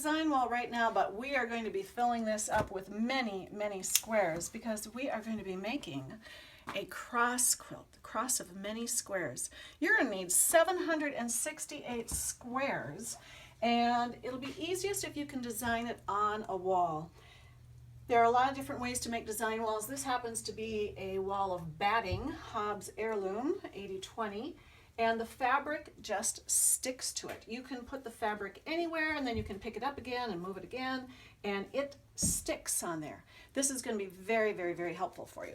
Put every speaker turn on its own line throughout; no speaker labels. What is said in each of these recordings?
design wall right now, but we are going to be filling this up with many, many squares because we are going to be making a cross quilt, the cross of many squares. You're going to need 768 squares, and it'll be easiest if you can design it on a wall. There are a lot of different ways to make design walls. This happens to be a wall of batting, Hobbs Heirloom 80/20, and the fabric just sticks to it. You can put the fabric anywhere and then you can pick it up again and move it again, and it sticks on there. This is going to be very, very, very helpful for you.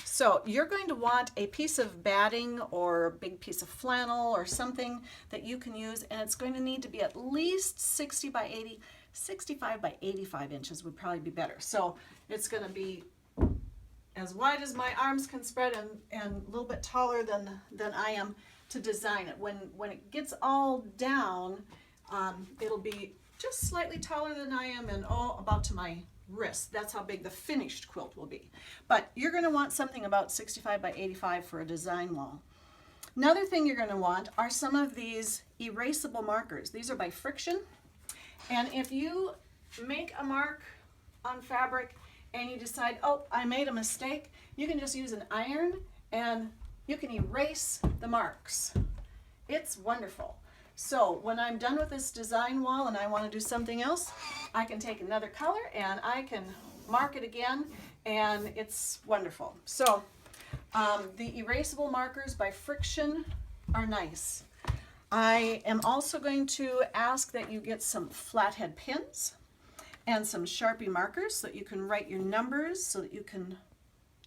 So you're going to want a piece of batting or a big piece of flannel or something that you can use, and it's going to need to be at least 60 by 80, 65 by 85 inches would probably be better. So it's going to be as wide as my arms can spread and a little bit taller than I am to design it. When it gets all down, it'll be just slightly taller than I am and about to my wrist. That's how big the finished quilt will be. But you're going to want something about 65 by 85 for a design wall. Another thing you're going to want are some of these erasable markers. These are by Friction. And if you make a mark on fabric and you decide, oh, I made a mistake, you can just use an iron and you can erase the marks. It's wonderful. So when I'm done with this design wall and I want to do something else, I can take another color and I can mark it again, and it's wonderful. So the erasable markers by Friction are nice. I am also going to ask that you get some flathead pins and some Sharpie markers so that you can write your numbers, so that you can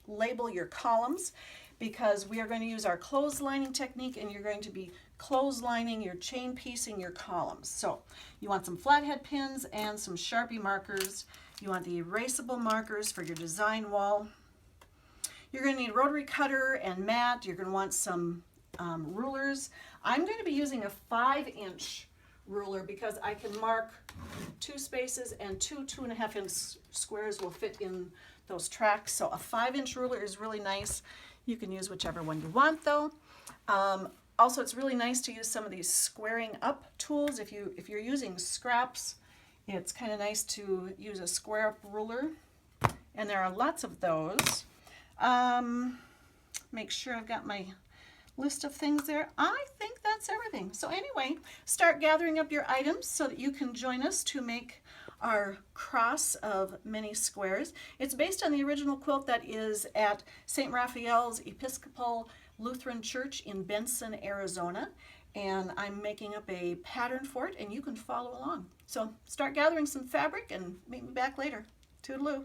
label your columns, because we are going to use our clotheslining technique and you're going to be clotheslining, your chain piecing your columns. So you want some flathead pins and some Sharpie markers. You want the erasable markers for your design wall. You're going to need rotary cutter and mat. You're going to want some rulers. I'm going to be using a 5-inch ruler because I can mark 2 spaces and 2.5 inch squares will fit in those tracks. So a 5-inch ruler is really nice. You can use whichever one you want though. Also, it's really nice to use some of these squaring up tools. If you're using scraps, it's kind of nice to use a square up ruler, and there are lots of those. Make sure I've got my list of things there. I think that's everything. So anyway, start gathering up your items so that you can join us to make our cross of many squares. It's based on the original quilt that is at St. Raphael's Episcopal Lutheran Church in Benson, Arizona, and I'm making up a pattern for it, and you can follow along. So start gathering some fabric and meet me back later. Toodaloo.